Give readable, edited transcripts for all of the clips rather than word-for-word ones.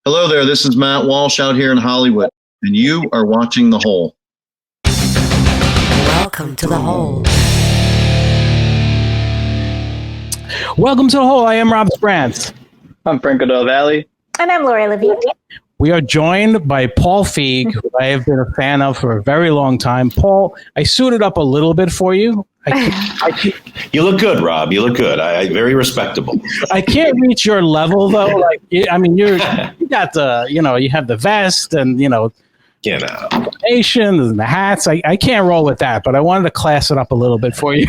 Hello there, this is Matt Walsh out here in Hollywood, and you are watching The Hole. Welcome to The Hole. Welcome to The Hole. I am Rob Sprance. I'm Franco Del Valle. And I'm Lori Levine. We are joined by Paul Feig, who I have been a fan of for a very long time. Paul, I suited up a little bit for you. You look good, Rob. You look good. Very respectable. I can't reach your level, though. You got the, you have the vest and, nations and the hats. I can't roll with that, but I wanted to class it up a little bit for you.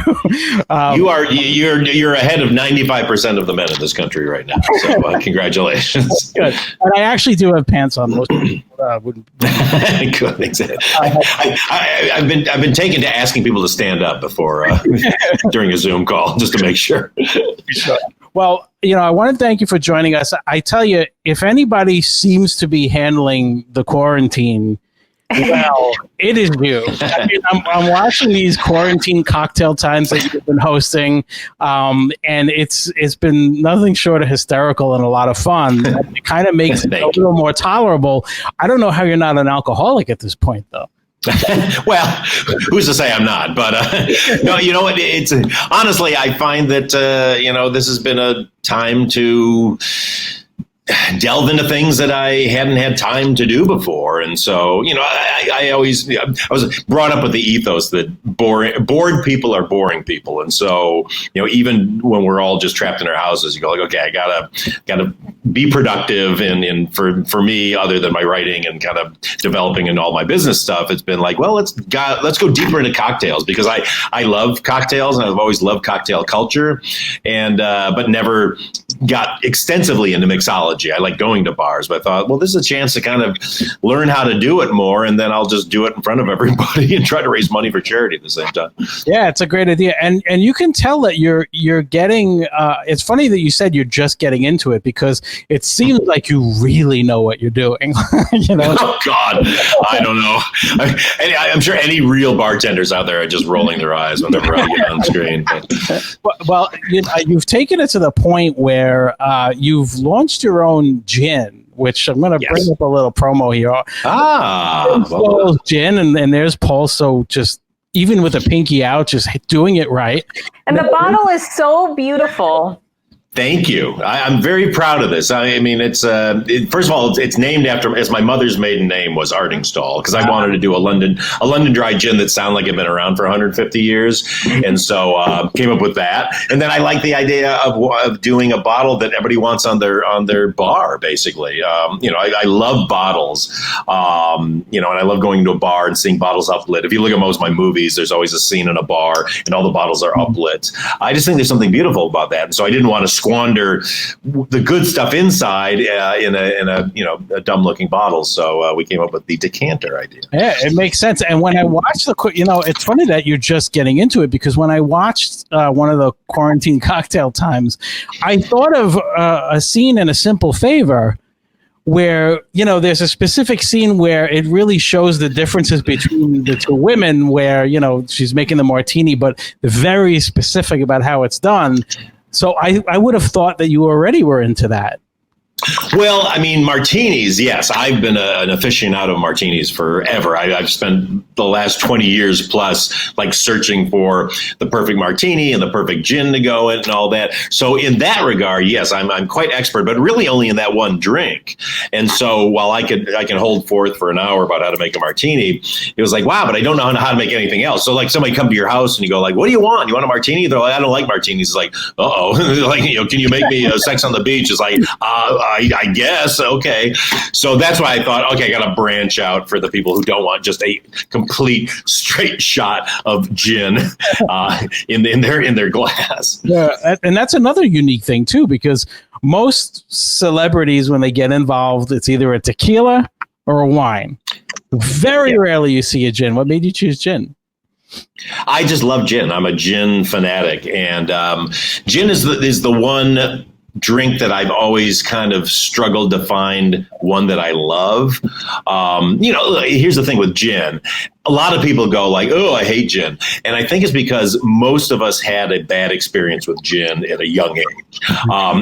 You're ahead of 95% of the men in this country right now. So congratulations. Good. And I actually do have pants on. Most people wouldn't. Good. Exactly. I've been taken to asking people to stand up before during a Zoom call just to make sure. Well, I want to thank you for joining us. I tell you, if anybody seems to be handling the quarantine, well, it is you. I'm watching these quarantine cocktail times that you've been hosting, and it's been nothing short of hysterical and a lot of fun. It kind of makes it a little more tolerable. I don't know how you're not an alcoholic at this point, though. Well, who's to say I'm not? But no, you know what? It's honestly, I find that this has been a time to delve into things that I hadn't had time to do before. And so, I was brought up with the ethos that bored people are boring people. And so, even when we're all just trapped in our houses, you go like, okay, I gotta be productive. And for me, other than my writing and kind of developing and all my business stuff, it's been like, well, let's go deeper into cocktails, because I love cocktails and I've always loved cocktail culture, and but never got extensively into mixology. I like going to bars, but I thought, well, this is a chance to kind of learn how to do it more, and then I'll just do it in front of everybody and try to raise money for charity at the same time. Yeah, it's a great idea, and you can tell that you're getting. It's funny that you said you're just getting into it, because it seems like you really know what you're doing. Oh God, I don't know. I'm sure any real bartenders out there are just rolling their eyes whenever I get on screen. Well, you've taken it to the point where you've launched your own gin, which I'm going to bring up a little promo here. Paul's gin, and there's Paul. So just even with a pinky out, just doing it right. And the bottle is so beautiful. Thank you. I'm very proud of this. I mean, it's first of all, it's named after, as my mother's maiden name was Artingstall, because I wanted to do a London dry gin that sounded like it'd been around for 150 years, and so came up with that. And then I like the idea of doing a bottle that everybody wants on their bar, basically. I love bottles, and I love going to a bar and seeing bottles uplit. If you look at most of my movies, there's always a scene in a bar and all the bottles are uplit. I just think there's something beautiful about that, and so I didn't want to squander the good stuff inside in a dumb looking bottle. So we came up with the decanter idea. Yeah, it makes sense. And when I watched it's funny that you're just getting into it, because when I watched one of the quarantine cocktail times, I thought of a scene in A Simple Favor where, there's a specific scene where it really shows the differences between the two women, where, she's making the martini, but very specific about how it's done. So I would have thought that you already were into that. Well, I mean, martinis, yes. I've been an aficionado of martinis forever. I've spent the last 20 years plus like searching for the perfect martini and the perfect gin to go in and all that. So in that regard, yes, I'm quite expert, but really only in that one drink. And so while I can hold forth for an hour about how to make a martini, it was like, wow, but I don't know how to make anything else. So like somebody come to your house and you go like, what do you want? You want a martini? They're like, I don't like martinis. It's like, uh-oh. Like, can you make me Sex on the Beach? It's like, I guess. Okay. So that's why I thought, okay, I got to branch out for the people who don't want just a complete straight shot of gin in their glass. Yeah. And that's another unique thing too, because most celebrities, when they get involved, it's either a tequila or a wine. Very rarely you see a gin. What made you choose gin? I just love gin. I'm a gin fanatic, and gin is the one drink that I've always kind of struggled to find one that I love. Here's the thing with gin. A lot of people go like, oh, I hate gin. And I think it's because most of us had a bad experience with gin at a young age.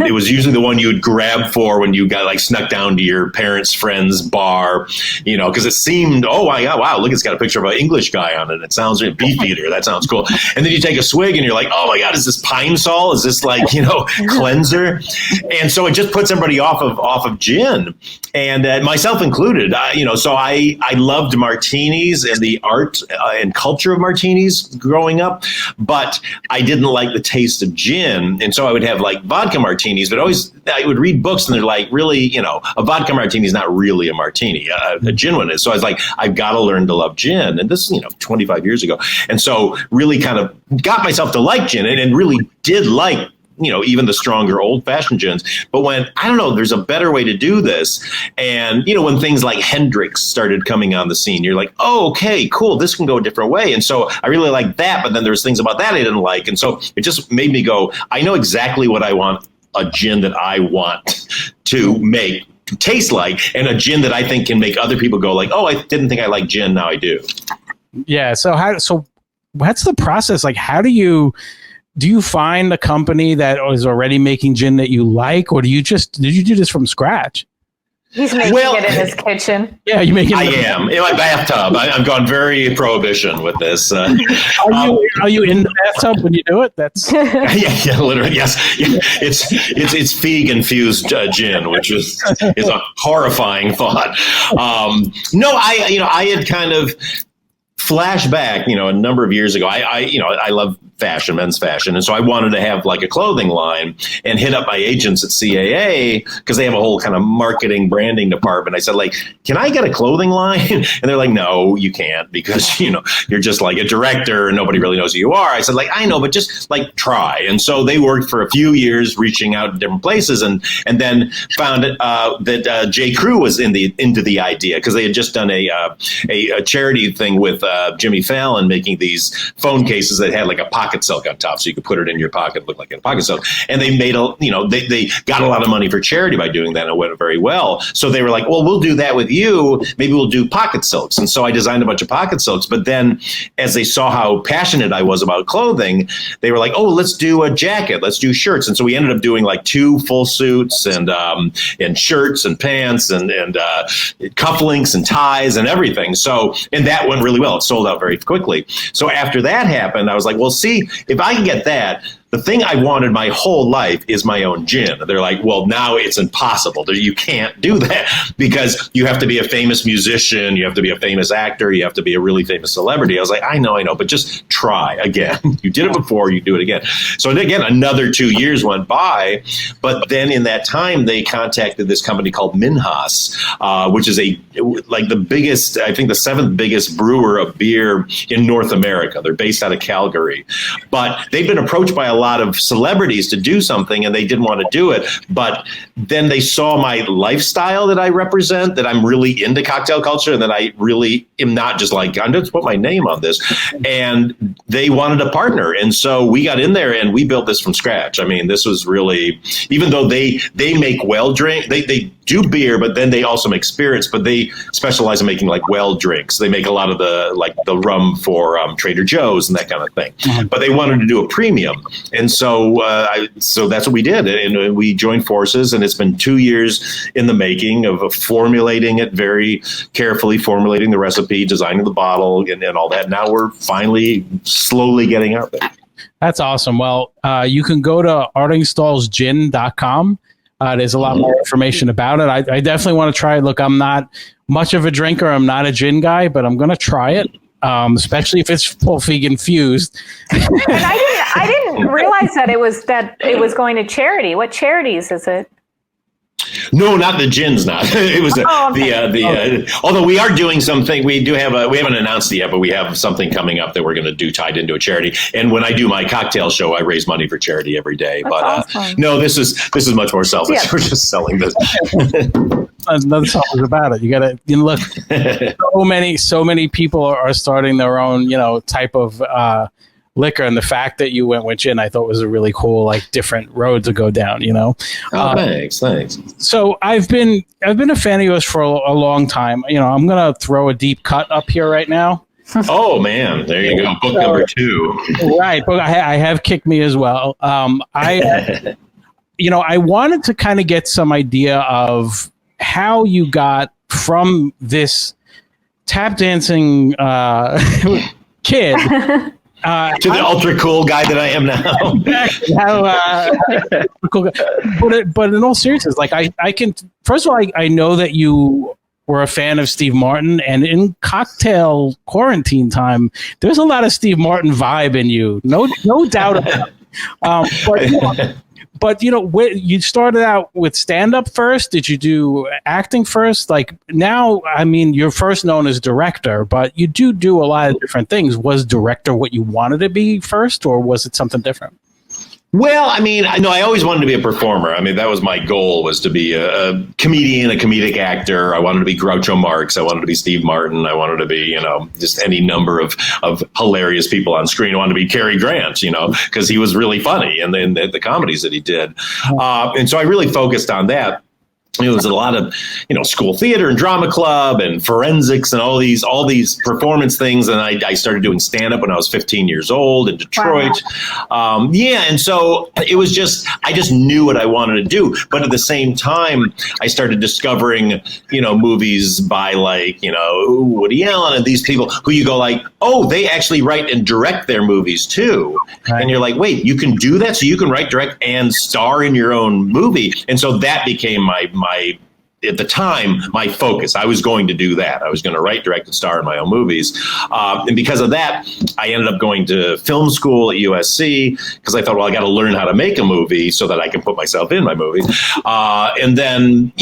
It was usually the one you would grab for when you got like snuck down to your parents' friend's bar, because it seemed, oh my God, wow, look, it's got a picture of an English guy on it. It sounds like beef eater. That sounds cool. And then you take a swig and you're like, oh my God, is this pine sol? Is this like, cleanser? And so it just puts everybody off of gin, and myself included. So I loved martinis and the art and culture of martinis growing up, but I didn't like the taste of gin. And so I would have like vodka martinis, but I would read books and they're like, really, a vodka martini is not really a martini. A gin one is. So I was like, I've got to learn to love gin. And this, 25 years ago. And so really kind of got myself to like gin and really did like even the stronger old fashioned gins. But when, I don't know, there's a better way to do this. And, when things like Hendrix started coming on the scene, you're like, oh, okay, cool. This can go a different way. And so I really like that. But then there's things about that I didn't like. And so it just made me go, I know exactly what I want a gin that I want to make taste like, and a gin that I think can make other people go like, oh, I didn't think I liked gin. Now I do. Yeah. So what's the process? Like, how do you find a company that is already making gin that you like, or did you do this from scratch? He's making it in his kitchen. Yeah, you make it. I am in my bathtub. I'm going very prohibition with this. Are you in the bathtub when you do it? That's yeah, literally, yes. Yeah. It's Feig infused gin, which is a horrifying thought. No, I had kind of flashback, a number of years ago. I love fashion, men's fashion. And so I wanted to have like a clothing line and hit up my agents at CAA because they have a whole kind of marketing branding department. I said, like, can I get a clothing line? And they're like, no, you can't because, you're just like a director and nobody really knows who you are. I said, like, I know, but just like try. And so they worked for a few years reaching out to different places and then found that J. Crew was into the idea because they had just done a charity thing with Jimmy Fallon making these phone cases that had like a pocket silk on top, so you could put it in your pocket, look like a pocket silk. And they made they got a lot of money for charity by doing that, and it went very well. So they were like, well, we'll do that with you. Maybe we'll do pocket silks. And so I designed a bunch of pocket silks. But then, as they saw how passionate I was about clothing, they were like, oh, let's do a jacket, let's do shirts. And so we ended up doing like 2 full suits and shirts and pants and cufflinks and ties and everything. So, and that went really well. It sold out very quickly. So after that happened, I was like, well, see, if I can get that, the thing I wanted my whole life is my own gin. They're like, well, now it's impossible. You can't do that because you have to be a famous musician. You have to be a famous actor. You have to be a really famous celebrity. I was like, I know, but just try again. You did it before, you do it again. So again, another 2 years went by. But then in that time, they contacted this company called Minhas, which is like the biggest, I think the 7th biggest brewer of beer in North America. They're based out of Calgary. But they've been approached by a lot of celebrities to do something and they didn't want to do it. But then they saw my lifestyle that I represent, that I'm really into cocktail culture and that I really am not just like, I'm just put my name on this. And they wanted a partner. And so we got in there and we built this from scratch. I mean, this was really, even though they make well drink, they do beer, but then they also make spirits, but they specialize in making like well drinks. They make a lot of the rum for Trader Joe's and that kind of thing. Mm-hmm. But they wanted to do a premium. And so so that's what we did. And we joined forces, and it's been 2 years in the making of formulating it very carefully, formulating the recipe, designing the bottle, and all that. Now we're finally slowly getting out there. That's awesome. Well, you can go to artingstallsgin.com. There's a lot more information about it. I definitely want to try it. Look, I'm not much of a drinker. I'm not a gin guy, but I'm going to try it. Especially if it's Paul Feig infused. And I didn't realize that it was going to charity. What charities is it? No, not the gin's not. It was although we are doing something. We haven't announced it yet, but we have something coming up that we're going to do tied into a charity. And when I do my cocktail show, I raise money for charity every day. That's awesome. No, this is much more selfish. Yeah. We're just selling this. That's all about it. You got to look. So many people are starting their own, type of liquor, and the fact that you went with gin, I thought was a really cool, like, different road to go down. Thanks. So I've been a fan of yours for a long time. I'm gonna throw a deep cut up here right now. Oh man, there you go. Book number 2. Right, but I have Kick Me as well. I wanted to kind of get some idea of how you got from this tap dancing kid to the ultra cool guy that I am now. But in all seriousness, like I can, first of all, I know that you were a fan of Steve Martin, and in cocktail quarantine time, there's a lot of Steve Martin vibe in you. No doubt about it. But you started out with stand-up first. Did you do acting first? Like now, I mean, you're first known as director, but you do a lot of different things. Was director what you wanted to be first, or was it something different? Well, I mean, I always wanted to be a performer. I mean, that was my goal, was to be a comedian, a comedic actor. I wanted to be Groucho Marx. I wanted to be Steve Martin. I wanted to be, just any number of hilarious people on screen. I wanted to be Cary Grant, because he was really funny and then the comedies that he did. And so I really focused on that. It was a lot of, school theater and drama club and forensics and all these performance things. And I started doing stand up when I was 15 years old in Detroit. Wow. And so it was I just knew what I wanted to do. But at the same time, I started discovering, movies by Woody Allen and these people who you go like, oh, they actually write and direct their movies too. Right. And you're like, wait, you can do that? So you can write, direct, and star in your own movie. And so that became my at the time, my focus. I was going to do that. I was going to write, direct, and star in my own movies. And because of that, I ended up going to film school at USC because I thought, well, I got to learn how to make a movie so that I can put myself in my movie. And then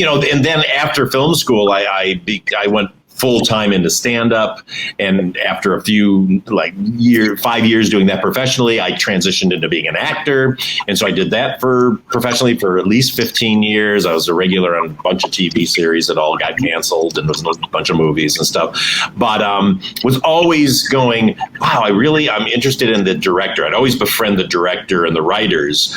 after film school, I went full-time into stand-up, and after a few 5 years doing that professionally, I transitioned into being an actor, and so I did that professionally for at least 15 years. I was a regular on a bunch of TV series that all got canceled, and there was a bunch of movies and stuff, but was always going, wow, I'm interested in the director. I'd always befriend the director and the writers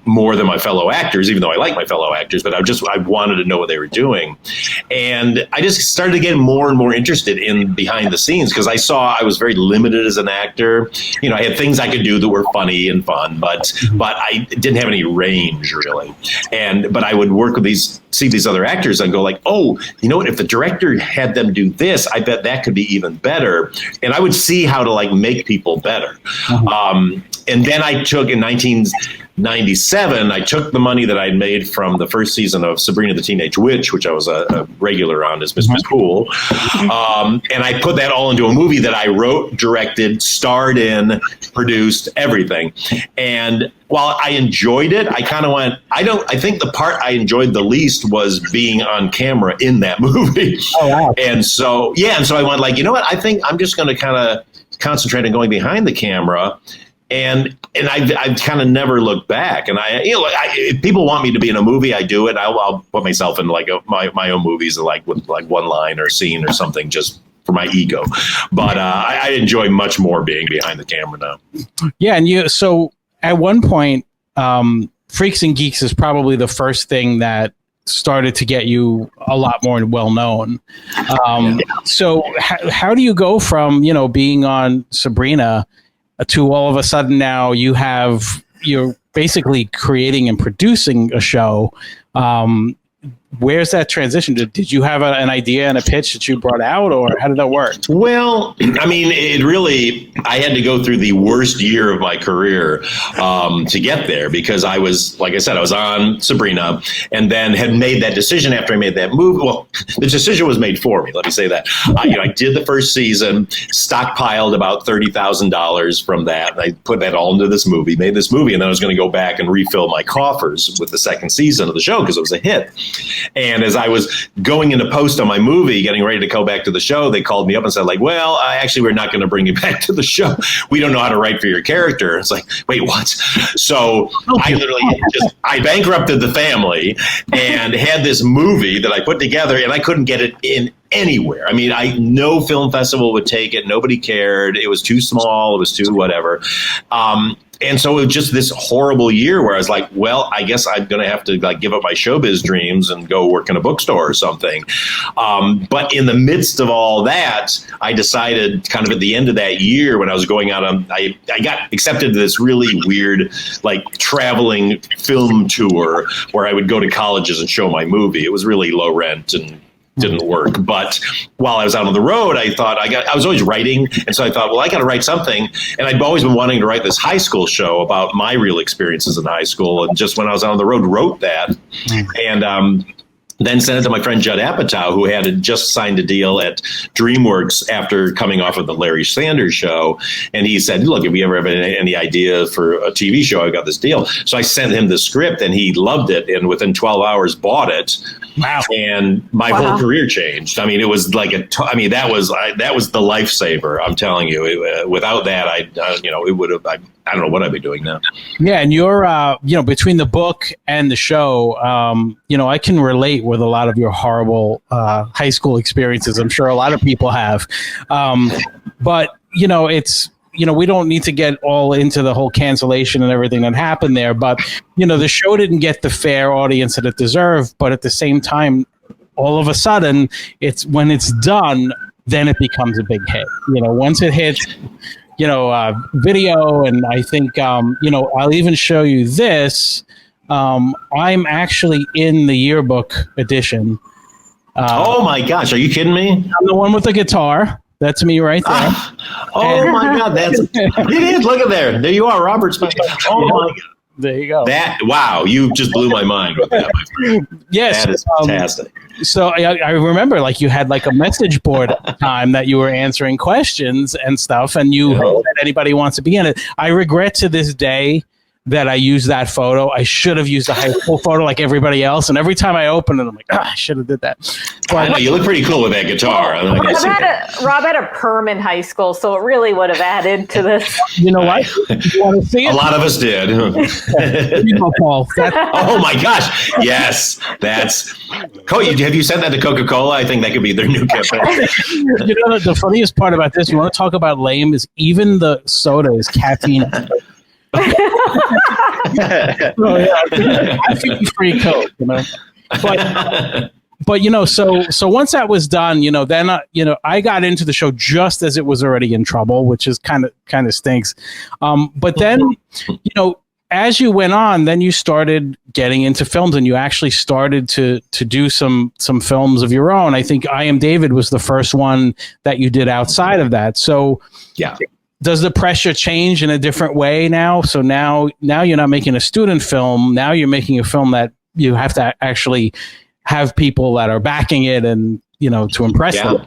more than my fellow actors, even though I like my fellow actors, but I wanted to know what they were doing, and I just started getting more and more interested in behind the scenes because I saw I was very limited as an actor. I had things I could do that were funny and fun, but I didn't have any range really. But I would work with see these other actors and go like, oh, you know what? If the director had them do this, I bet that could be even better. And I would see how to make people better. And then I took in 1997, I took the money that I'd made from the first season of Sabrina the Teenage Witch, which I was a regular on as Miss Poole, and I put that all into a movie that I wrote, directed, starred in, produced, everything. And while I enjoyed it, I kind of went, I think the part I enjoyed the least was being on camera in that movie. Oh, wow. And so I went like, you know what? I think I'm just going to kind of concentrate on going behind the camera. And I've kind of never looked back. And if people want me to be in a movie, I do it. I'll put myself in my own movies, with one line or scene or something, just for my ego. But I enjoy much more being behind the camera now. Yeah, and so at one point, Freaks and Geeks is probably the first thing that started to get you a lot more well known. So how do you go from being on Sabrina to all of a sudden now you're basically creating and producing a show? Where's that transition? Did you have an idea and a pitch that you brought out, or how did that work? Well, I mean, I had to go through the worst year of my career to get there because I was, like I said, I was on Sabrina and then had made that decision after I made that move. Well, the decision was made for me. Let me say that. I did the first season, stockpiled about $30,000 from that. And I put that all into this movie, made this movie, and then I was going to go back and refill my coffers with the second season of the show because it was a hit. And as I was going into post on my movie, getting ready to go back to the show, they called me up and said, well, actually, we're not going to bring you back to the show. We don't know how to write for your character. It's like, wait, what? So I bankrupted the family and had this movie that I put together, and I couldn't get it in anywhere. I mean, no film festival would take it. Nobody cared. It was too small. It was too whatever. And so it was just this horrible year where I was like, well, I guess I'm going to have to like give up my showbiz dreams and go work in a bookstore or something. But in the midst of all that, I decided kind of at the end of that year when I was going out on, I got accepted to this really weird, like traveling film tour where I would go to colleges and show my movie. It was really low rent and didn't work. But while I was out on the road, I thought I was always writing. And so I thought, well, I got to write something. And I'd always been wanting to write this high school show about my real experiences in high school. And just when I was out on the road, wrote that. And then sent it to my friend Judd Apatow, who had just signed a deal at DreamWorks after coming off of the Larry Sanders Show. And he said, look, if you ever have any idea for a TV show, I got this deal. So I sent him the script and he loved it. And within 12 hours bought it. Wow. And my whole career changed. I mean, it was like that was the lifesaver. I'm telling you, without that, it would have, I don't know what I'd be doing now. Yeah. And you're, between the book and the show, I can relate with a lot of your horrible high school experiences. I'm sure a lot of people have. But it's, we don't need to get all into the whole cancellation and everything that happened there. But, the show didn't get the fair audience that it deserved. But at the same time, all of a sudden, when it's done, then it becomes a big hit. Once it hits, video. And I think, I'll even show you this. I'm actually in the yearbook edition. Oh, my gosh. Are you kidding me? I'm the one with the guitar. That's me right there. My God, it is. Look at there you are, Robert Smith. Oh my God, there you go. Wow, you just blew my mind with that. Yes, that is fantastic. So I remember, like, you had like a message board at the time that you were answering questions and stuff, and you hope that anybody wants to be in it. I regret to this day that I used that photo. I should have used a high school photo like everybody else. And every time I open it, I'm like, I should have did that. But I know, you look pretty cool with that guitar. Rob had a perm in high school, so it really would have added to this. You know what? You want to see it? A lot of us did. Paul. Oh my gosh. Yes. Have you sent that to Coca-Cola? I think that could be their new campaign. The funniest part about this, you want to talk about lame, is even the soda is caffeine. I think free Coke, but so once that was done, then I got into the show just as it was already in trouble, which is kind of stinks. But then as you went on, then you started getting into films, and you actually started to do some films of your own. I think I Am David was the first one that you did outside of that. So yeah. Does the pressure change in a different way now? So now you're not making a student film. Now you're making a film that you have to actually have people that are backing it and, to impress them.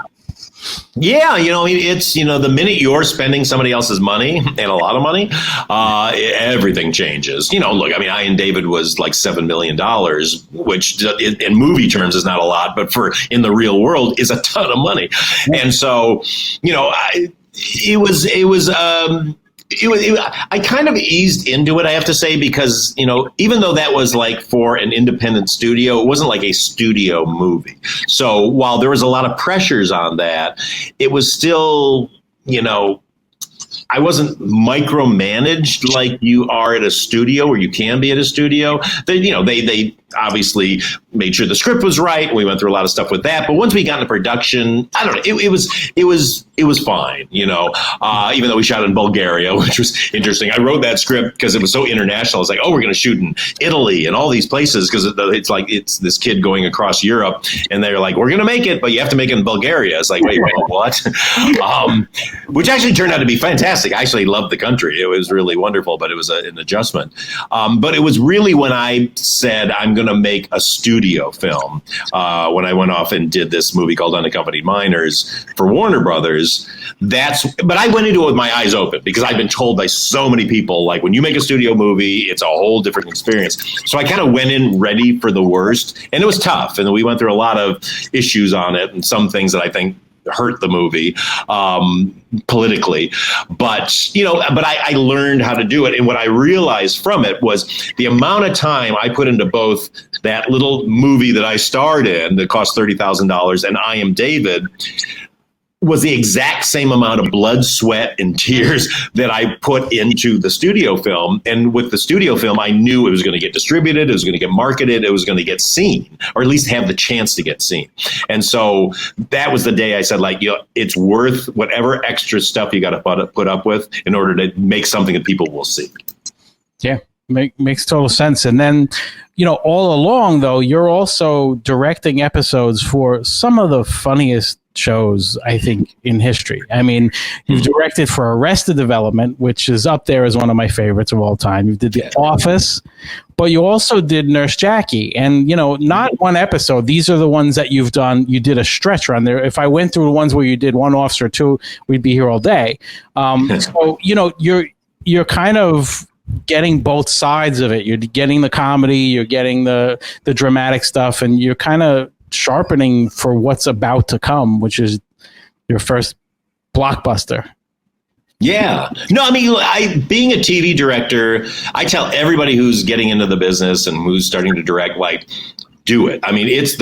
Yeah, it's, the minute you're spending somebody else's money, and a lot of money, everything changes. Look, I Am David was like $7 million, which in movie terms is not a lot, but in the real world is a ton of money. And so, I kind of eased into it, I have to say, because, even though that was like for an independent studio, it wasn't like a studio movie. So while there was a lot of pressures on that, it was still, I wasn't micromanaged like you are at a studio, or you can be at a studio. They obviously made sure the script was right. We went through a lot of stuff with that. But once we got into production, I don't know, it was fine, even though we shot in Bulgaria, which was interesting. I wrote that script because it was so international. It's like, we're going to shoot in Italy and all these places, because it's this kid going across Europe, and they're like, we're going to make it, but you have to make it in Bulgaria. It's like, wait, what? Which actually turned out to be fantastic. I actually loved the country. It was really wonderful, but it was an adjustment. But it was really when I said, I'm going to make a studio film, when I went off and did this movie called Unaccompanied Minors for Warner Brothers. But I went into it with my eyes open, because I've been told by so many people, like, when you make a studio movie, it's a whole different experience. So I kind of went in ready for the worst, and it was tough. And we went through a lot of issues on it, and some things that I think hurt the movie politically. But I learned how to do it. And what I realized from it was the amount of time I put into both that little movie that I starred in that cost $30,000 and I Am David was the exact same amount of blood, sweat, and tears that I put into the studio film. And with the studio film, I knew it was going to get distributed, it was going to get marketed, it was going to get seen, or at least have the chance to get seen. And so that was the day I said, like, it's worth whatever extra stuff you got to put up with in order to make something that people will see. Yeah, makes total sense. And then, all along, though, you're also directing episodes for some of the funniest shows, I think, in history. I mean, you've directed for Arrested Development, which is up there as one of my favorites of all time. You did The Office, but you also did Nurse Jackie. And, not one episode. These are the ones that you've done. You did a stretch run there. If I went through the ones where you did one officer or two, we'd be here all day. So, you're kind of getting both sides of it. You're getting the comedy, you're getting the dramatic stuff, and you're kind of sharpening for what's about to come, which is your first blockbuster. Yeah. No, I mean, being a TV director, I tell everybody who's getting into the business and who's starting to direct, like, do it. I mean, it's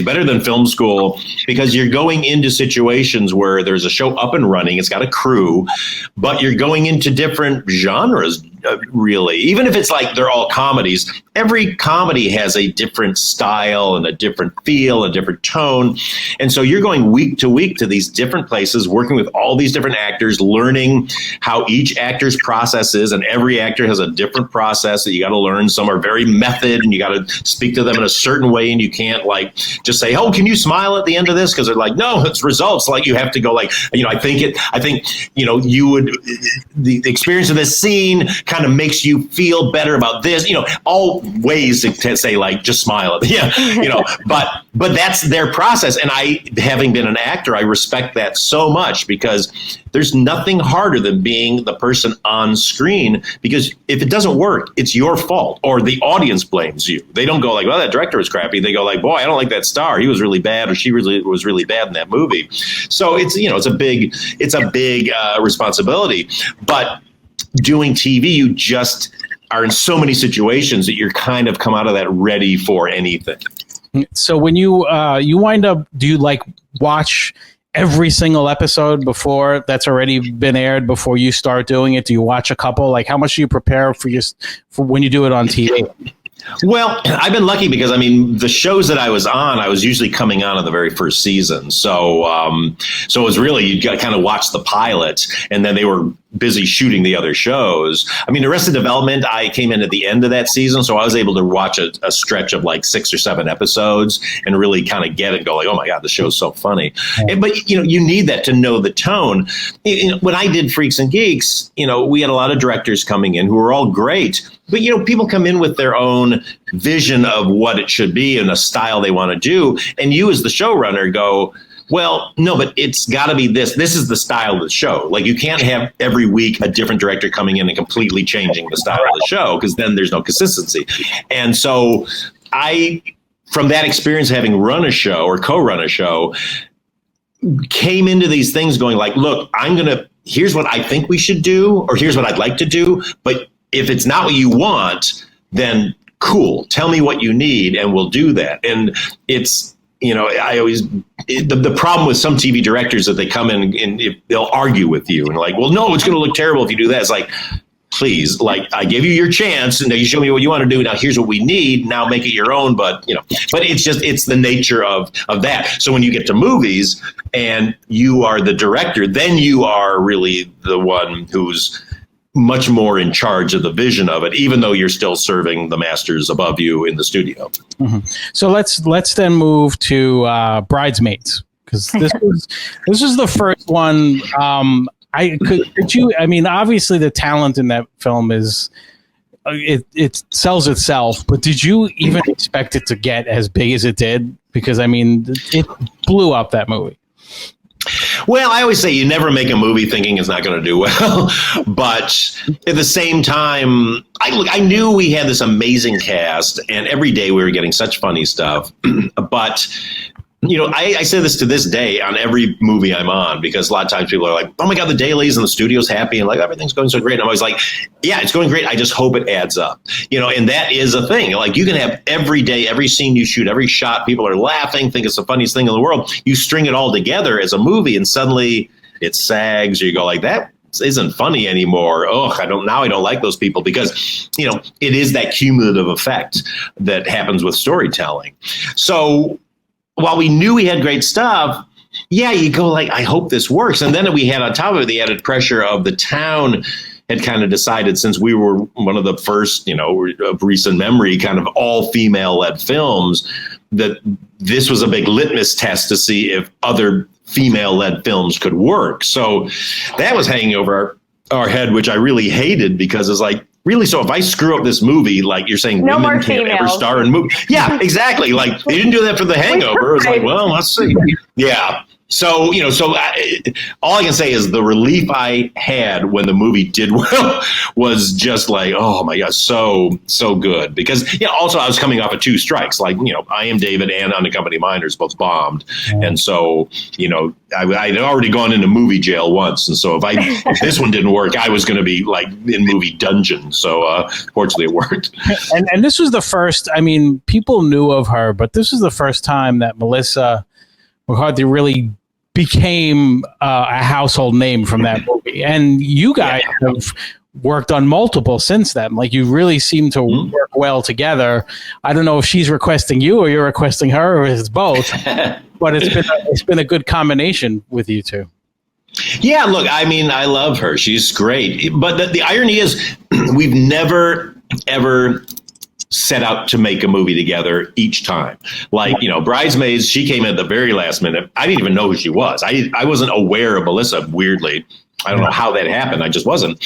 better than film school because you're going into situations where there's a show up and running, it's got a crew, but you're going into different genres, really. Even if it's like they're all comedies, every comedy has a different style and a different feel, a different tone. And so you're going week to week to these different places, working with all these different actors, learning how each actor's process is. And every actor has a different process that you got to learn. Some are very method and you got to speak to them in a certain way. And you can't like just say, oh, can you smile at the end of this? Because they're like, no, it's results. Like you have to go like, I think, you would, the experience of this scene kind of makes you feel better about this, all ways to say like, just smile at but that's their process. And I, having been an actor, I respect that so much because there's nothing harder than being the person on screen, because if it doesn't work, it's your fault or the audience blames you. They don't go like, well, that director was crappy. They go like, boy, I don't like that star. He was really bad, or she was really bad in that movie. So it's, it's a big responsibility, but doing TV, you just are in so many situations that you're kind of come out of that ready for anything. So when you wind up, do you like watch every single episode before that's already been aired before you start doing it? Do you watch a couple? Like how much do you prepare for when you do it on TV? Well, I've been lucky because, the shows that I was on, I was usually coming on in the very first season. So it was really, you got to kind of watch the pilot, and then they were busy shooting the other shows. Arrested Development, I came in at the end of that season, so I was able to watch a stretch of like 6 or 7 episodes and really kind of get it and go like, oh my God, the show's so funny. But, you need that to know the tone. When I did Freaks and Geeks, we had a lot of directors coming in who were all great. But, people come in with their own vision of what it should be and a style they want to do. And you as the showrunner go, well, no, but it's got to be this. This is the style of the show. Like you can't have every week a different director coming in and completely changing the style of the show, because then there's no consistency. And so from that experience, having run a show or co-run a show, came into these things going like, look, here's what I think we should do, or here's what I'd like to do. But if it's not what you want, then cool. Tell me what you need and we'll do that. And it's, the problem with some TV directors that they come in and they'll argue with you and like, well, no, it's going to look terrible if you do that. It's like, please, like I gave you your chance and now you show me what you want to do. Now here's what we need. Now make it your own. But, but it's the nature of that. So when you get to movies and you are the director, then you are really the one who's much more in charge of the vision of it, even though you're still serving the masters above you in the studio. Mm-hmm. So let's then move to Bridesmaids, because this was the first one. Obviously the talent in that film is it sells itself, but did you even expect it to get as big as it did? Because it blew up, that movie. Well, I always say you never make a movie thinking it's not going to do well. But at the same time, I knew we had this amazing cast, and every day we were getting such funny stuff. But I say this to this day on every movie I'm on, because a lot of times people are like, oh my God, the dailies and the studio's happy and like everything's going so great. And I'm always like, yeah, it's going great. I just hope it adds up, and that is a thing. Like you can have every day, every scene you shoot, every shot, people are laughing, think it's the funniest thing in the world. You string it all together as a movie and suddenly it sags, or you go like, that isn't funny anymore. I don't like those people, because, it is that cumulative effect that happens with storytelling. So while we knew we had great stuff, you go like, I hope this works. And then we had on top of it the added pressure of the town had kind of decided, since we were one of the first, of recent memory, kind of all female led films, that this was a big litmus test to see if other female led films could work. So that was hanging over our head, which I really hated, because it's like, really? So if I screw up this movie, like you're saying, no women can't ever star in movies. Yeah, exactly. Like they didn't do that for The Hangover. It's like, well, let's see. Yeah. So, all I can say is the relief I had when the movie did well was just like, oh my God, so good. Because, also I was coming off of 2 strikes, like, I Am David and Unaccompanied Minors both bombed. And so, I'd already gone into movie jail once. And so if this one didn't work, I was going to be like in movie dungeon. So fortunately it worked. And this was the first, people knew of her, but this was the first time that Melissa McCarthy really became a household name from that movie. And you guys have worked on multiple since then. Like, you really seem to work well together. I don't know if she's requesting you or you're requesting her, or it's both, but it's been a good combination with you two. Yeah, look, I love her. She's great. But the irony is we've never, ever set out to make a movie together each time. Like, Bridesmaids, she came in at the very last minute. I didn't even know who she was. I wasn't aware of Melissa, weirdly. I don't know how that happened. I just wasn't.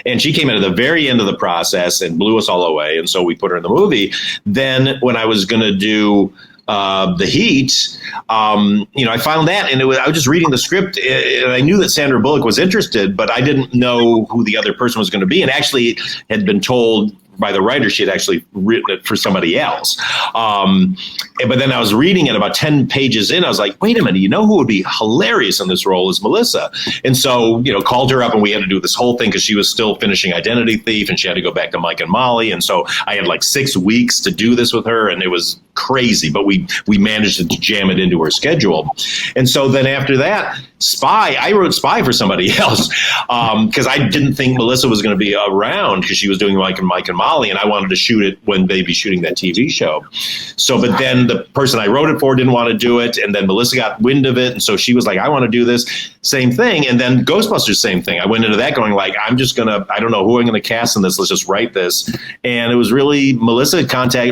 And she came in at the very end of the process and blew us all away. And so we put her in the movie. Then when I was going to do The Heat, I found that, and I was just reading the script, and I knew that Sandra Bullock was interested, but I didn't know who the other person was going to be. And actually had been told by the writer she had actually written it for somebody else. But then I was reading it about 10 pages in. I was like, wait a minute, who would be hilarious in this role is Melissa. And so, called her up, and we had to do this whole thing because she was still finishing Identity Thief, and she had to go back to Mike and Molly. And so I had like 6 weeks to do this with her, and it was crazy, but we managed to jam it into her schedule. And so then after that, Spy, I wrote Spy for somebody else because I didn't think Melissa was going to be around, because she was doing Mike and Molly, and I wanted to shoot it when they'd be shooting that TV show. So, but then the person I wrote it for didn't want to do it, and then Melissa got wind of it, and so she was like, I want to do this. Same thing. And then Ghostbusters, same thing. I went into that going like, I don't know who I'm going to cast in this. Let's just write this. And it was really Melissa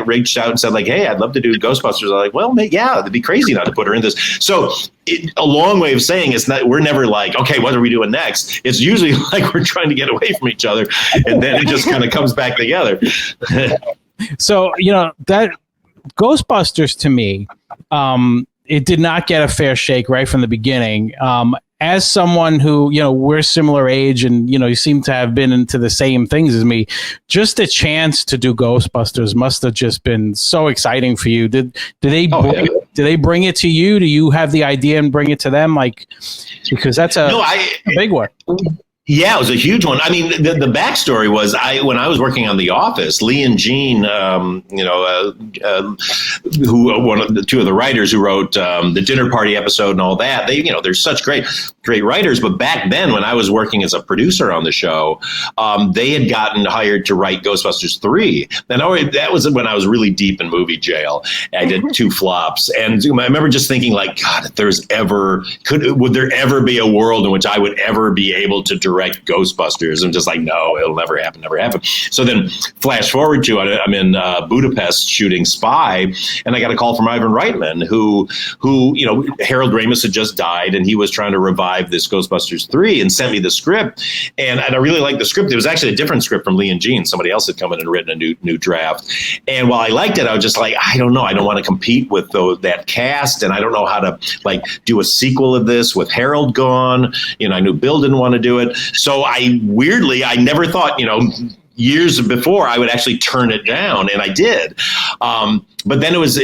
reached out and said like, hey, I'd love to do Ghostbusters. I'm like, well, yeah, it'd be crazy not to put her in this. So a long way of saying it's not, we're never like, okay, what are we doing next? It's usually like we're trying to get away from each other, and then it just kind of comes back together. So, that Ghostbusters, to me, it did not get a fair shake right from the beginning. As someone who, we're similar age, and, you seem to have been into the same things as me, just the chance to do Ghostbusters must have just been so exciting for you. Did they bring it to you? Do you have the idea and bring it to them? Like, because that's a big one. Yeah, it was a huge one. I mean, the backstory was when I was working on The Office, Lee and Gene, who two of the writers who wrote the dinner party episode and all that, they're such great writers. But back then, when I was working as a producer on the show, they had gotten hired to write Ghostbusters 3. And that was when I was really deep in movie jail. I did 2 flops, and I remember just thinking like, God, if would there ever be a world in which I would ever be able to direct Ghostbusters? And just like, no, it'll never happen. So then flash forward to I'm in Budapest shooting Spy, and I got a call from Ivan Reitman, who Harold Ramis had just died, and he was trying to revive this Ghostbusters 3, and sent me the script. And I really liked the script. It was actually a different script from Lee and Gene. Somebody else had come in and written a new draft. And while I liked it, I was just like, I don't know. I don't want to compete with that cast, and I don't know how to like do a sequel of this with Harold gone. I knew Bill didn't want to do it. So I never thought, years before, I would actually turn it down, and I did. But then it was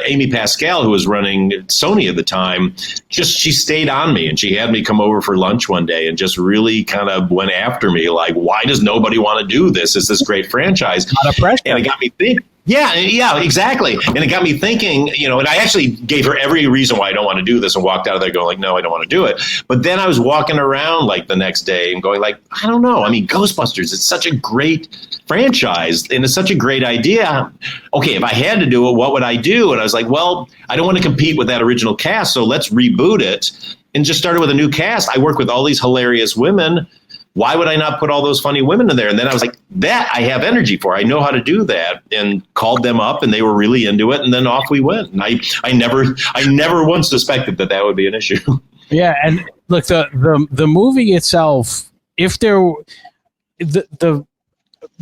Amy Pascal, who was running Sony at the time. She stayed on me, and she had me come over for lunch one day and just really kind of went after me, like, why does nobody want to do this? It's this great franchise. Not a pressure. And it got me thinking. Yeah, exactly. And it got me thinking, and I actually gave her every reason why I don't want to do this and walked out of there going like, no, I don't want to do it. But then I was walking around like the next day and going like, I don't know. I mean, Ghostbusters, it's such a great franchise and it's such a great idea. Okay, if I had to do it, what would I do? And I was like, well, I don't want to compete with that original cast, so let's reboot it and just start it with a new cast. I work with all these hilarious women. Why would I not put all those funny women in there? And then I was like, that I have energy for. I know how to do that, and called them up, and they were really into it. And then off we went. And I never once suspected that would be an issue. Yeah, and look, the movie itself, if there,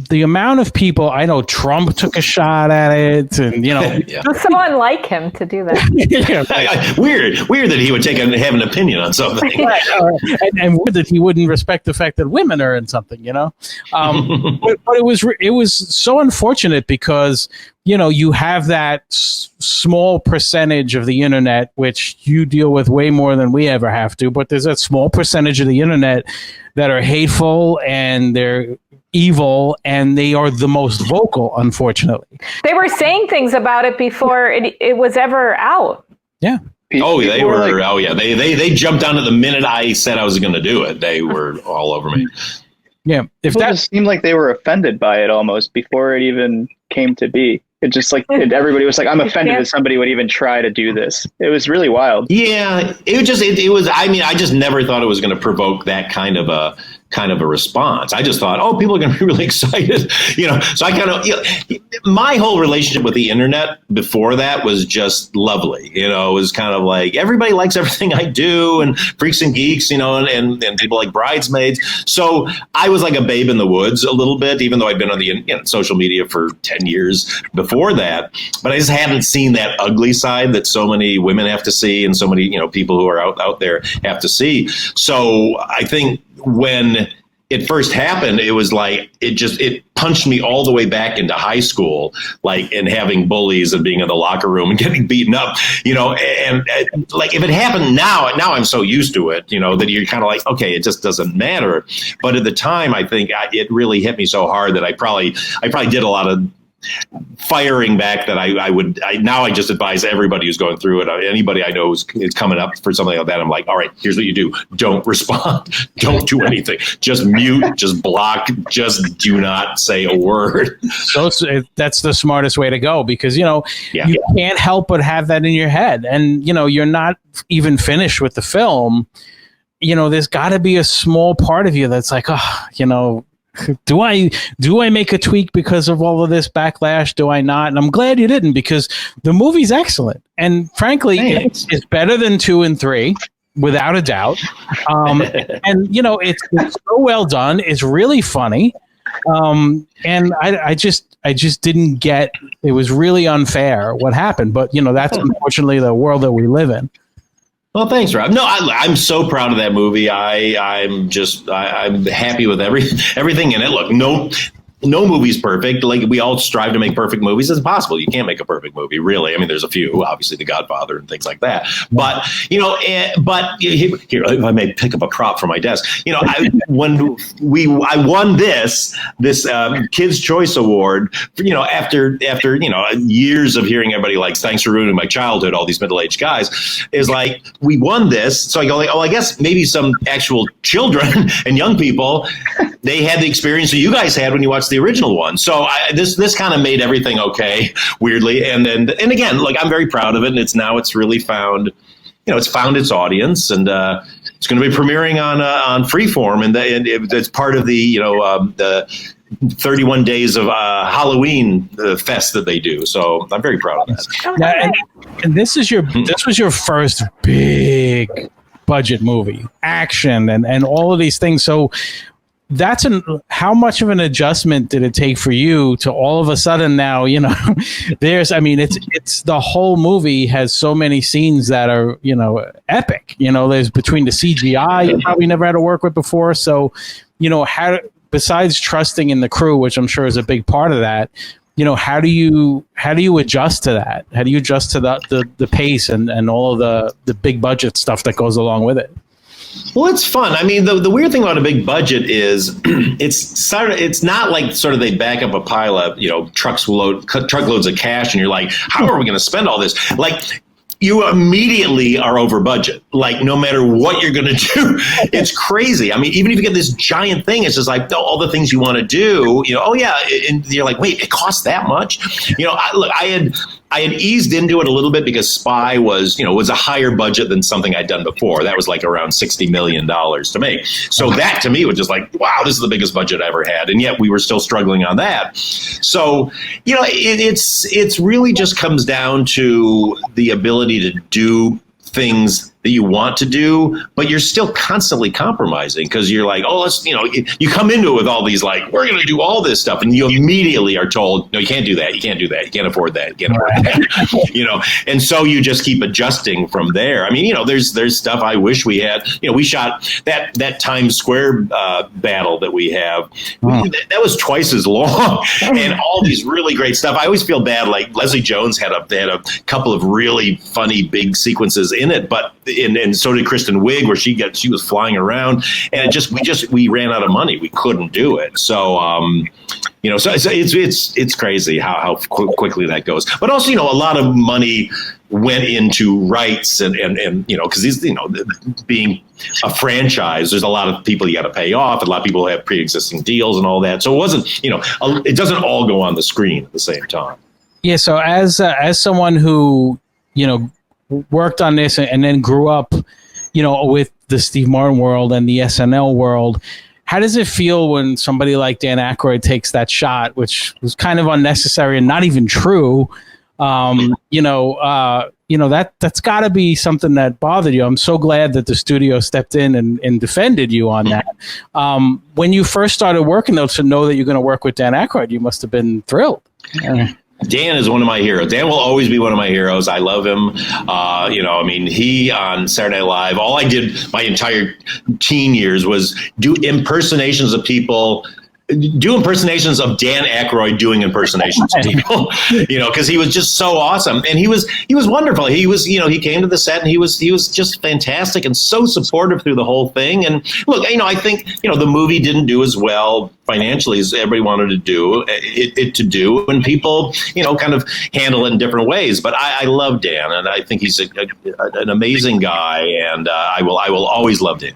the amount of people, I know Trump took a shot at it, and Yeah. It's so unlike him to do that. Weird that he would have an opinion on something. and weird that he wouldn't respect the fact that women are in something, but it was so unfortunate because you have that small percentage of the internet, which you deal with way more than we ever have to, but there's that small percentage of the internet that are hateful and they're evil, and they are the most vocal, unfortunately. They were saying things about it before it was ever out. Yeah. Oh, they were. They jumped on it the minute I said I was going to do it. They were all over me. Yeah. If People that just seemed like they were offended by it almost before it even came to be. It just everybody was like, I'm offended that somebody would even try to do this. It was really wild. Yeah, it was. I mean, I just never thought it was going to provoke that kind of a response. I just thought, people are going to be really excited, So I kind of, my whole relationship with the internet before that was just lovely. It was kind of like everybody likes everything I do, and freaks and geeks, and people like Bridesmaids. So I was like a babe in the woods a little bit, even though I'd been on the social media for 10 years before that. But I just haven't seen that ugly side that so many women have to see, and so many people who are out there have to see. So I think when it first happened, it was like it punched me all the way back into high school, like, and having bullies and being in the locker room and getting beaten up, and like if it happened now I'm so used to it, that you're kind of like, okay, it just doesn't matter. But at the time, I think it really hit me so hard that I probably did a lot of firing back that I just advise everybody who's going through it. Anybody I know is coming up for something like that. I'm like, all right, here's what you do. Don't respond. Don't do anything. Just mute, just block, just do not say a word. So that's the smartest way to go, because, you can't help but have that in your head. And, you're not even finished with the film. There's got to be a small part of you that's like, do I make a tweak because of all of this backlash? Do I not? And I'm glad you didn't, because the movie's excellent. And frankly, it's better than 2 and 3, without a doubt. And, it's so well done. It's really funny. And I just didn't get, it was really unfair what happened. But, that's unfortunately the world that we live in. Well, thanks, Rob. No, I'm so proud of that movie. I'm happy with everything in it. Look, no movie's perfect. Like, we all strive to make perfect movies. It's impossible. You can't make a perfect movie, really. I mean, there's a few, obviously, The Godfather and things like that. But here, if I may pick up a prop from my desk, I won this Kids' Choice Award, after years of hearing everybody like, thanks for ruining my childhood, all these middle-aged guys, is like, we won this. So I go like, I guess maybe some actual children and young people, they had the experience that you guys had when you watched the original one. So this kind of made everything okay, weirdly. And again, like, I'm very proud of it. And it's really found, it's found its audience, and it's going to be premiering on Freeform, and it's part of the 31 days of Halloween fest that they do. So I'm very proud of that. Now, and this was your first big budget movie, action and all of these things. So how much of an adjustment did it take for you to all of a sudden now, it's the whole movie has so many scenes that are, epic, there's between the CGI you probably never had to work with before. So, besides trusting in the crew, which I'm sure is a big part of that, you know, how do you adjust to that? How do you adjust to the pace and all of the big budget stuff that goes along with it? Well, it's fun. I mean, the weird thing about a big budget is it's not like sort of they back up a pile of, you know, truckloads of cash and you're like, how are we going to spend all this? Like, you immediately are over budget. Like, no matter what you're going to do, it's crazy. I mean, even if you get this giant thing, it's just like all the things you want to do, you know, oh yeah. And you're like, wait, it costs that much? You know, I had eased into it a little bit because Spy was a higher budget than something I'd done before. That was like around $60 million to make. So that to me was just like, wow, this is the biggest budget I ever had. And yet we were still struggling on that. So, you know, it's really just comes down to the ability to do things that you want to do, but you're still constantly compromising because you're like, oh, let's, you know, you come into it with all these like, we're going to do all this stuff. And you immediately are told, no, you can't do that. You can't do that. You can't afford that. You can't afford that, you know? And so you just keep adjusting from there. I mean, you know, there's stuff I wish we had, you know, we shot that Times Square battle that we have. That was twice as long and all these really great stuff. I always feel bad. Like Leslie Jones had a couple of really funny big sequences in it, but and so did Kristen Wiig, where she was flying around, and we ran out of money. We couldn't do it. So you know, so it's crazy how quickly that goes. But also, you know, a lot of money went into rights and you know, because these, you know, being a franchise, there's a lot of people you got to pay off. A lot of people have pre-existing deals and all that. So it wasn't, you know, it doesn't all go on the screen at the same time. Yeah. So as someone who, you know, worked on this and then grew up, you know, with the Steve Martin world and the SNL world, how does it feel when somebody like Dan Aykroyd takes that shot, which was kind of unnecessary and not even true? You know, that's got to be something that bothered you. I'm so glad that the studio stepped in and defended you on that. When you first started working, though, to know that you're going to work with Dan Aykroyd, you must have been thrilled. Dan is one of my heroes. Dan will always be one of my heroes. I love him. You know, I mean, he on Saturday Night Live, all I did my entire teen years was do impersonations of people, do impersonations of Dan Aykroyd doing impersonations of people, you know, because he was just so awesome. And he was wonderful. He was, you know, he came to the set and he was just fantastic and so supportive through the whole thing. And look, you know, I think, you know, the movie didn't do as well financially as everybody wanted to do it to do, and people, you know, kind of handle it in different ways. But I love Dan, and I think he's an amazing guy, and I will always love Dan.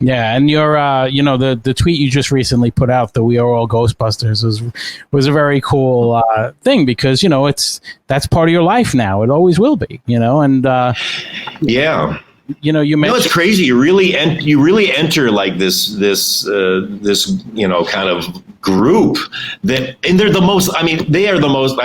Yeah, and your, you know, the tweet you just recently put out, the "We Are All Ghostbusters," was a very cool thing because, you know, that's part of your life now. It always will be, you know, and yeah. You know, you mentioned, it's crazy. You really enter like this you know, kind of group that, and they're the most. I mean, they are the most.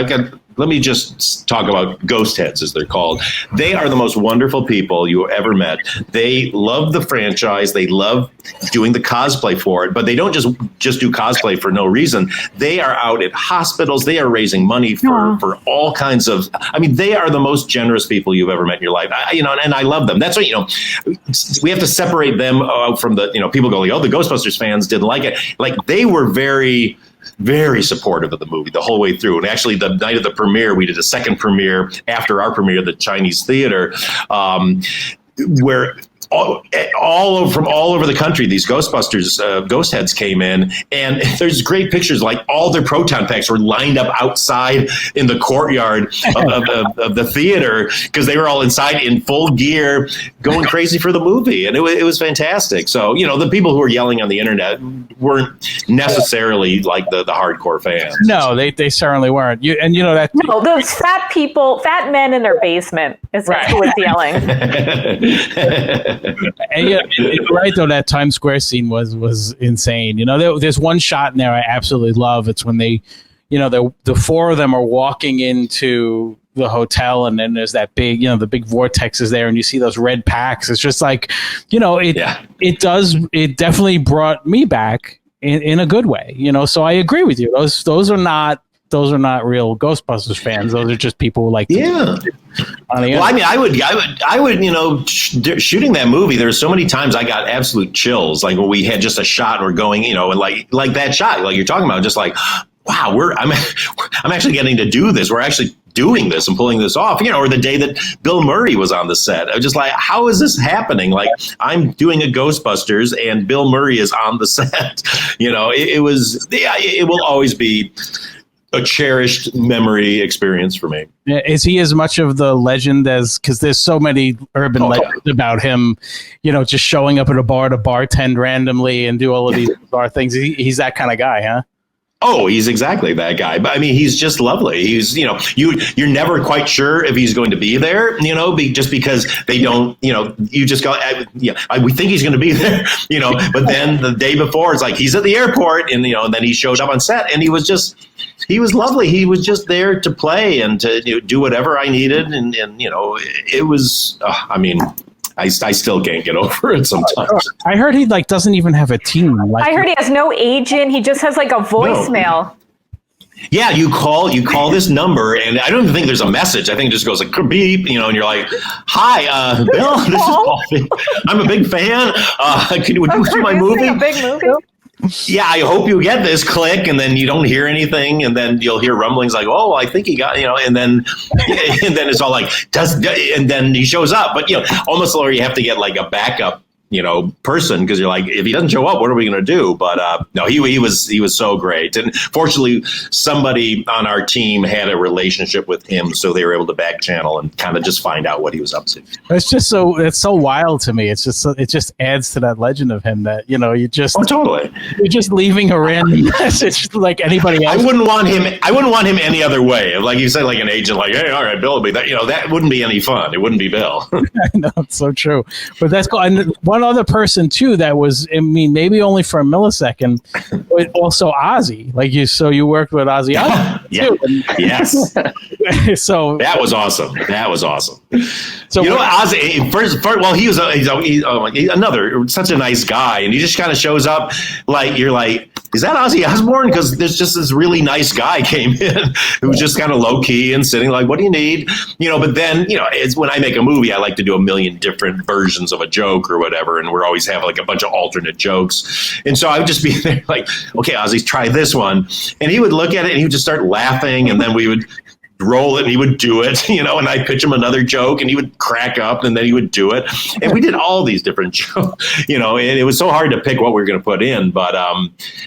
Let me just talk about ghost heads, as they're called. They are the most wonderful people you ever met. They love the franchise. They love doing the cosplay for it, but they don't just do cosplay for no reason. They are out at hospitals. They are raising money for all kinds of, I mean, they are the most generous people you've ever met in your life. You know, and I love them. That's what, you know, we have to separate them out from the, you know, people go like, oh, the Ghostbusters fans didn't like it. Like, they were very, very supportive of the movie the whole way through. And actually, the night of the premiere, we did a second premiere after our premiere at the Chinese Theater, where from all over the country, these Ghostbusters ghost heads came in, and there's great pictures. Like, all their proton packs were lined up outside in the courtyard of the theater because they were all inside in full gear, going crazy for the movie, and it was fantastic. So, you know, the people who were yelling on the internet weren't necessarily like the hardcore fans. No, they certainly weren't. You know that. No, those fat men in their basement is who was yelling. And yeah, right though, that Times Square scene was insane. You know, there's one shot in there I absolutely love. It's when they, you know, the four of them are walking into the hotel, and then there's that big, you know, the big vortex is there, and you see those red packs. It's just like, you know, it definitely brought me back in a good way. You know, so I agree with you. Those are not those are not real Ghostbusters fans. Those are just people who like. Yeah. Well, I mean, I would, you know, shooting that movie. There were so many times I got absolute chills, like when we had just a shot and we're going, you know, and like that shot, like you're talking about, just like, wow, I'm actually getting to do this. We're actually doing this and pulling this off, you know, or the day that Bill Murray was on the set. I was just like, how is this happening? Like, I'm doing a Ghostbusters and Bill Murray is on the set. You know, it will always be a cherished memory experience for me. Is he as much of the legend as, because there's so many urban legends about him, you know, just showing up at a bar to bartend randomly and do all of these bizarre things. He's that kind of guy, huh? Oh, he's exactly that guy. But I mean, he's just lovely. He's, you know, you're never quite sure if he's going to be there, you know, just because they don't, you know, you just go, we think he's going to be there, you know, but then the day before it's like he's at the airport and, you know, and then he showed up on set and he was lovely. He was just there to play and to, you know, do whatever I needed. And, you know, it was, I mean, I still can't get over it sometimes. I heard he doesn't even have a team. I heard he has no agent. He just has like a voicemail. No. Yeah, you call this number, and I don't even think there's a message. I think it just goes like beep, you know, and you're like, "Hi, Bill, this is Paul Feig. I'm a big fan. Would you see my movie? A big movie." Yeah, I hope you get this. Click, and then you don't hear anything, and then you'll hear rumblings like, "Oh, I think he got," you know, and then it's all like, and then he shows up, but you know, almost or you have to get like a backup, you know, person, because you're like, if he doesn't show up, what are we going to do? But no, he was so great, and fortunately, somebody on our team had a relationship with him, so they were able to back channel and kind of just find out what he was up to. It's so wild to me. It just adds to that legend of him that, you know, you're just leaving a random message like anybody else. I wouldn't want him any other way. Like you said, like an agent, like, hey, all right, Bill will be that. You know, that wouldn't be any fun. It wouldn't be Bill. I know, it's so true. But that's cool. And one other person too that was, I mean, maybe only for a millisecond, but also Ozzy. You worked with Ozzy. Yes. So that was awesome. So you know, Ozzy first. Well, he's another such a nice guy, and he just kind of shows up. Like you're like, is that Ozzy Osbourne? Because there's just this really nice guy came in who was just kind of low key and sitting like, what do you need? You know, but then, you know, it's when I make a movie, I like to do a million different versions of a joke or whatever. And we're always have like a bunch of alternate jokes. And so I would just be there like, okay, Ozzy, try this one. And he would look at it and he would just start laughing. And then we would roll it and he would do it, you know, and I'd pitch him another joke and he would crack up and then he would do it. And we did all these different jokes, you know, and it was so hard to pick what we were going to put in. But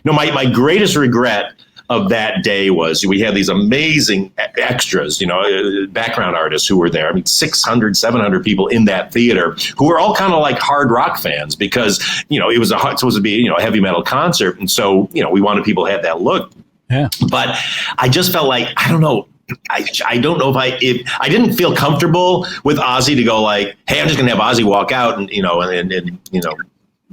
no, my greatest regret of that day was we had these amazing extras, you know, background artists who were there. I mean, 600, 700 people in that theater who were all kind of like hard rock fans because, you know, it was supposed to be, you know, a heavy metal concert. And so, you know, we wanted people to have that look. Yeah. But I just felt like, I don't know. I don't know if I didn't feel comfortable with Ozzy to go like, hey, I'm just gonna have Ozzy walk out and you know and you know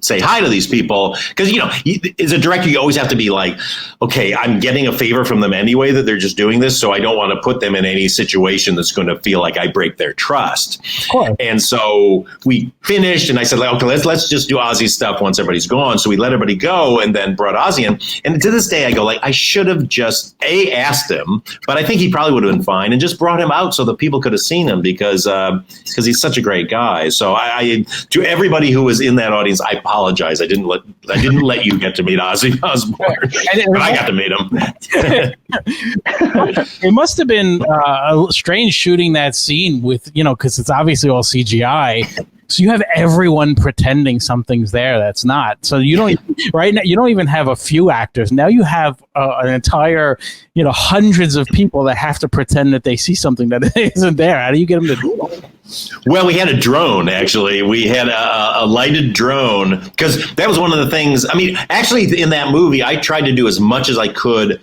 say hi to these people, because you know as a director you always have to be like, okay, I'm getting a favor from them anyway that they're just doing this, so I don't want to put them in any situation that's going to feel like I break their trust. And so we finished and I said like, okay, let's just do Ozzy stuff once everybody's gone. So we let everybody go and then brought Ozzy in, and to this day I go like, I should have just asked him, but I think he probably would have been fine, and just brought him out so that people could have seen him because he's such a great guy. So I to everybody who was in that audience, I apologize. I didn't let you get to meet Ozzy Osbourne, but I got to meet him. It must have been strange shooting that scene with, you know, because it's obviously all CGI. So you have everyone pretending something's there that's not. So you don't right now. You don't even have a few actors. Now you have an entire, you know, hundreds of people that have to pretend that they see something that isn't there. How do you get them to do that? Well, we had a drone, actually. We had a lighted drone, because that was one of the things. I mean, actually, in that movie, I tried to do as much as I could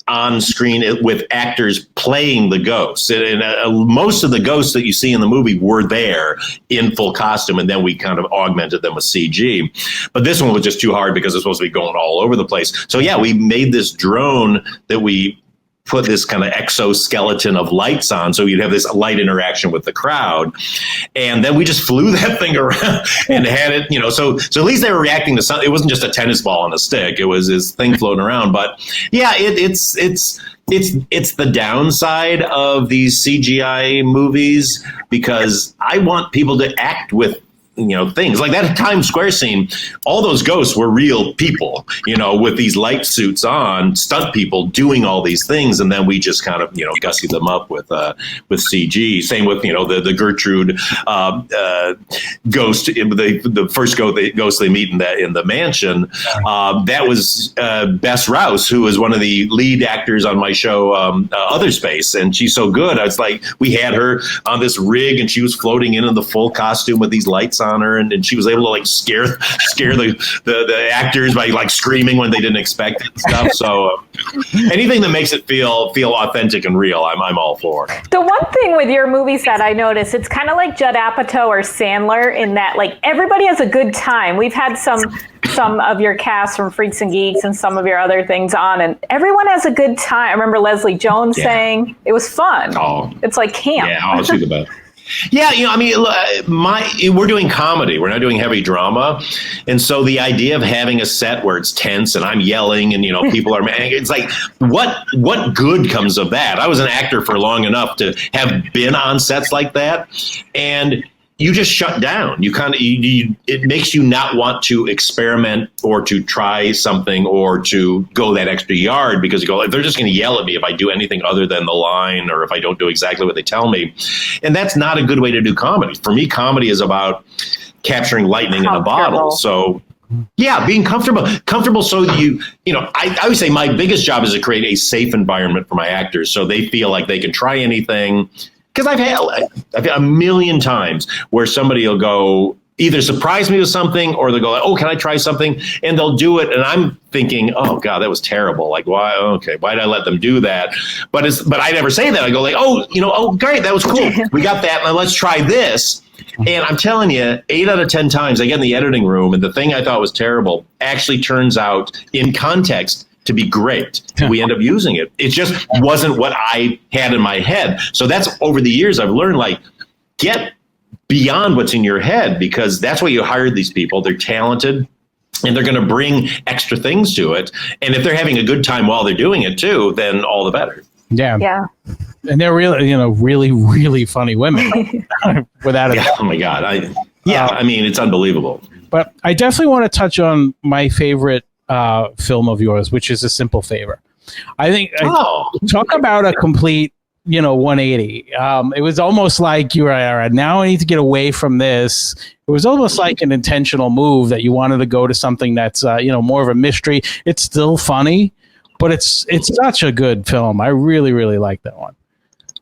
on screen with actors playing the ghosts. And most of the ghosts that you see in the movie were there in full costume, and then we kind of augmented them with CG. But this one was just too hard because it's supposed to be going all over the place. So, yeah, we made this drone that we put this kind of exoskeleton of lights on, so you'd have this light interaction with the crowd. And then we just flew that thing around and had it, you know, so at least they were reacting to something. It wasn't just a tennis ball on a stick. It was this thing floating around. But yeah, it's it's the downside of these CGI movies, because I want people to act with things like that Times Square scene. All those ghosts were real people, with these light suits on, stunt people doing all these things, and then we just kind of gussy them up with CG. Same with the Gertrude ghost, the first ghost they meet in the mansion. That was Bess Rouse, who was one of the lead actors on my show Other Space, and she's so good. I was like, we had her on this rig, and she was floating in the full costume with these lights on her, and she was able to like scare the actors by like screaming when they didn't expect it and stuff. So anything that makes it feel authentic and real, I'm all for. The one thing with your movie set I noticed, it's kind of like Judd Apatow or Sandler in that like everybody has a good time. We've had some of your cast from Freaks and Geeks and some of your other things on, and everyone has a good time. I remember Leslie Jones saying it was fun. Oh, it's like camp. Yeah, I'll see the best. Yeah, we're doing comedy. We're not doing heavy drama. And so the idea of having a set where it's tense and I'm yelling and, people are mad, it's like, what good comes of that? I was an actor for long enough to have been on sets like that. And you just shut down. It makes you not want to experiment or to try something or to go that extra yard, because you go, they're just going to yell at me if I do anything other than the line, or if I don't do exactly what they tell me. And that's not a good way to do comedy. For me, comedy is about capturing lightning in a bottle. So yeah, being comfortable. So I always say my biggest job is to create a safe environment for my actors, so they feel like they can try anything. Because I've had a million times where somebody will go either surprise me with something, or they'll go, oh, can I try something? And they'll do it. And I'm thinking, oh God, that was terrible. Like, why? Okay. Why did I let them do that? But I never say that. I go like, oh, great. That was cool. We got that. Now let's try this. And I'm telling you, 8 out of 10 times I get in the editing room, and the thing I thought was terrible actually turns out in context to be great. We end up using it. It just wasn't what I had in my head. So that's over the years I've learned, like, get beyond what's in your head, because that's why you hired these people. They're talented and they're going to bring extra things to it. And if they're having a good time while they're doing it too, then all the better. Yeah. Yeah. And they're really, really, really funny women without a doubt. Oh my God. I mean, it's unbelievable. But I definitely want to touch on my favorite film of yours, which is A Simple Favor. I think talk about a complete 180. It was almost like you were, all right, now I need to get away from this. It was almost like an intentional move that you wanted to go to something that's more of a mystery. It's still funny, but it's such a good film. I really, really like that one.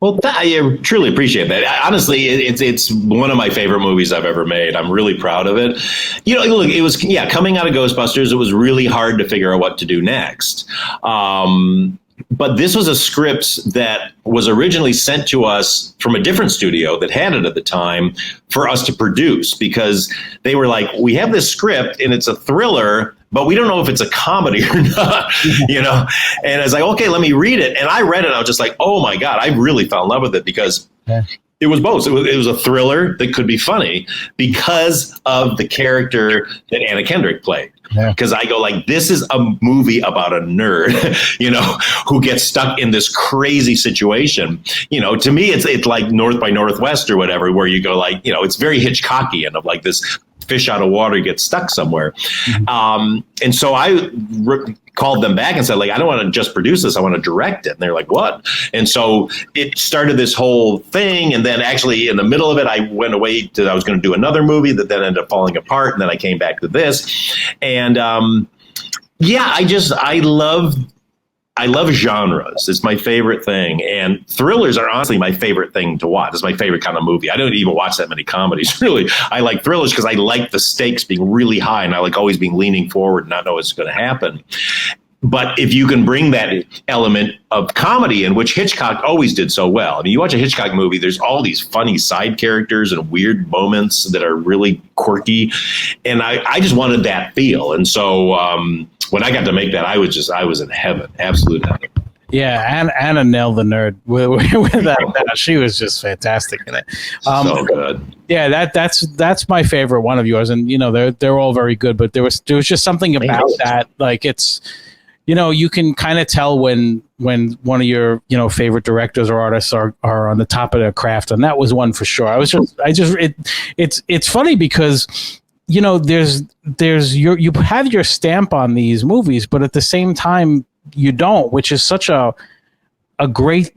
Well, I truly appreciate that. Honestly, it's one of my favorite movies I've ever made. I'm really proud of it. Look, it was, coming out of Ghostbusters, it was really hard to figure out what to do next. But this was a script that was originally sent to us from a different studio that had it at the time for us to produce, because they were like, we have this script and it's a thriller, but we don't know if it's a comedy or not, And I was like, okay, let me read it. And I read it and I was just like, oh my God, I really fell in love with it, because it was both. It was a thriller that could be funny because of the character that Anna Kendrick played. Because I go like, this is a movie about a nerd, who gets stuck in this crazy situation. To me, it's like North by Northwest or whatever, where you go like, it's very Hitchcockian, of like this fish out of water gets stuck somewhere. Mm-hmm. And so I called them back and said, like, I don't want to just produce this, I want to direct it. And they're like, what? And so it started this whole thing. And then actually in the middle of it, I went away to, I was going to do another movie that then ended up falling apart. And then I came back to this. And I love genres. It's my favorite thing. And thrillers are honestly my favorite thing to watch. It's my favorite kind of movie. I don't even watch that many comedies, really. I like thrillers because I like the stakes being really high, and I like always being leaning forward and not know what's going to happen. But if you can bring that element of comedy in, which Hitchcock always did so well. I mean, you watch a Hitchcock movie, there's all these funny side characters and weird moments that are really quirky. And I just wanted that feel. And so when I got to make that, I was in heaven, absolute heaven. Yeah, Anna nailed the nerd with that. She was just fantastic in it. So good. Yeah, that's my favorite one of yours. And they're all very good, but there was just something about that. Like you can kind of tell when one of your, favorite directors or artists are on the top of their craft. And that was one for sure. It's funny because, you have your stamp on these movies, but at the same time you don't, which is such a great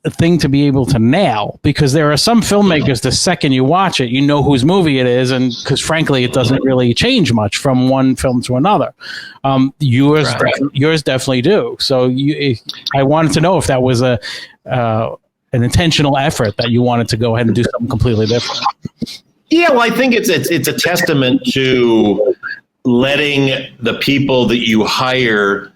thing to be able to nail, because there are some filmmakers, the second you watch it, you know whose movie it is, and because frankly it doesn't really change much from one film to another. Yours definitely do. So I wanted to know if that was an intentional effort, that you wanted to go ahead and do something completely different. Yeah, well, I think it's a testament to letting the people that you hire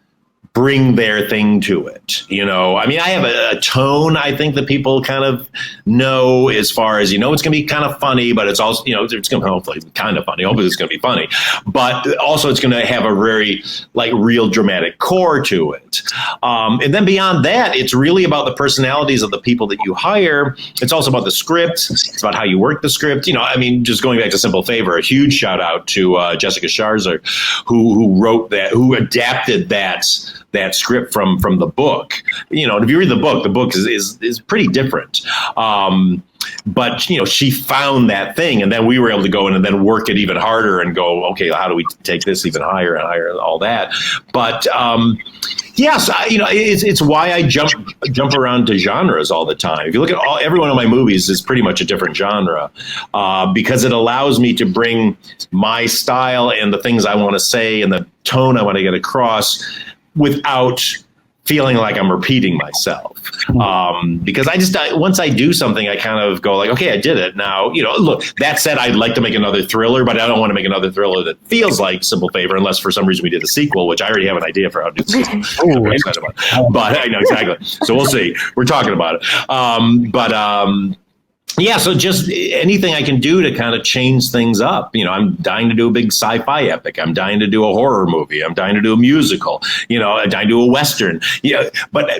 bring their thing to it. I mean, I have a tone, I think, that people kind of know, as far as, it's going to be kind of funny, but it's also, it's going to hopefully be kind of funny. Hopefully it's going to be funny, but also it's going to have a very real dramatic core to it. And then beyond that, it's really about the personalities of the people that you hire. It's also about the script. It's about how you work the script. I mean, just going back to Simple Favor, a huge shout out to Jessica Sharzer, who wrote that, who adapted that script from the book. And if you read the book is pretty different. But she found that thing, and then we were able to go in and then work it even harder and go, okay, how do we take this even higher and higher and all that. But yes, it's why I jump around to genres all the time. If you look at every one of my movies is pretty much a different genre, because it allows me to bring my style and the things I want to say and the tone I want to get across without feeling like I'm repeating myself. Because once I do something, I kind of go okay, I did it. Now, look, that said, I'd like to make another thriller, but I don't want to make another thriller that feels like Simple Favor, unless for some reason we did a sequel, which I already have an idea for how to do the sequel. I'm very excited about. But I know exactly. So we'll see. We're talking about it. Yeah, so just anything I can do to kind of change things up. I'm dying to do a big sci-fi epic. I'm dying to do a horror movie. I'm dying to do a musical. I'm dying to do a Western. But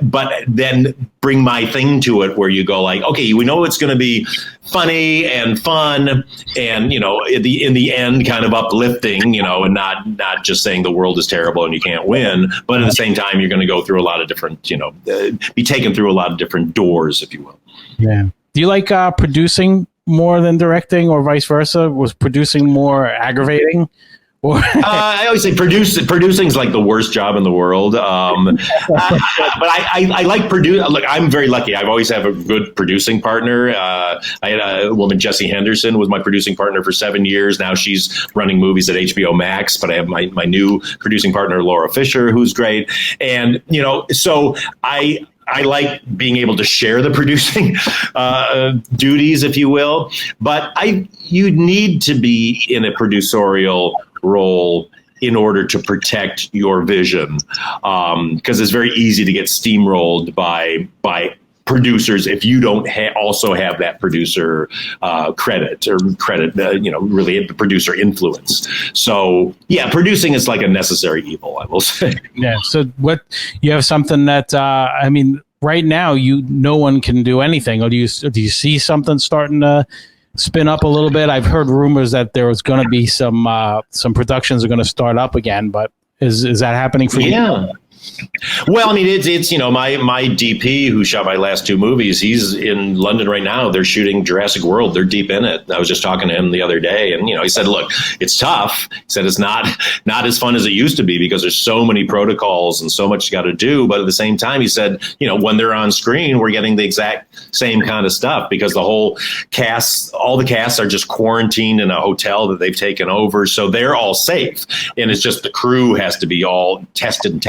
then bring my thing to it, where you go okay, we know it's going to be funny and fun, and in the end, kind of uplifting. And not just saying the world is terrible and you can't win, but at the same time, you're going to go through a lot of different, be taken through a lot of different doors, if you will. Yeah. Do you like producing more than directing, or vice versa? Was producing more aggravating? I always say producing is like the worst job in the world. But I like produce. Look, I'm very lucky. I've always had a good producing partner. I had a woman, Jessie Henderson, was my producing partner for 7 years. Now she's running movies at HBO Max. But I have my new producing partner, Laura Fisher, who's great. And so I like being able to share the producing duties, if you will, but you need to be in a producerial role in order to protect your vision, because it's very easy to get steamrolled by producers if you don't also have that producer credit, really the producer influence. So yeah, producing is like a necessary evil, I will say. Yeah. So what, you have something that right now no one can do anything, or do you see something starting to spin up a little bit? I've heard rumors that there was going to be some productions are going to start up again, but is that happening for you? Yeah. Well, it's my DP who shot my last two movies. He's in London right now. They're shooting Jurassic World. They're deep in it. I was just talking to him the other day, and he said, "Look, it's tough." He said it's not as fun as it used to be because there's so many protocols and so much you got to do. But at the same time, he said, when they're on screen, we're getting the exact same kind of stuff because all the casts are just quarantined in a hotel that they've taken over, so they're all safe, and it's just the crew has to be all tested and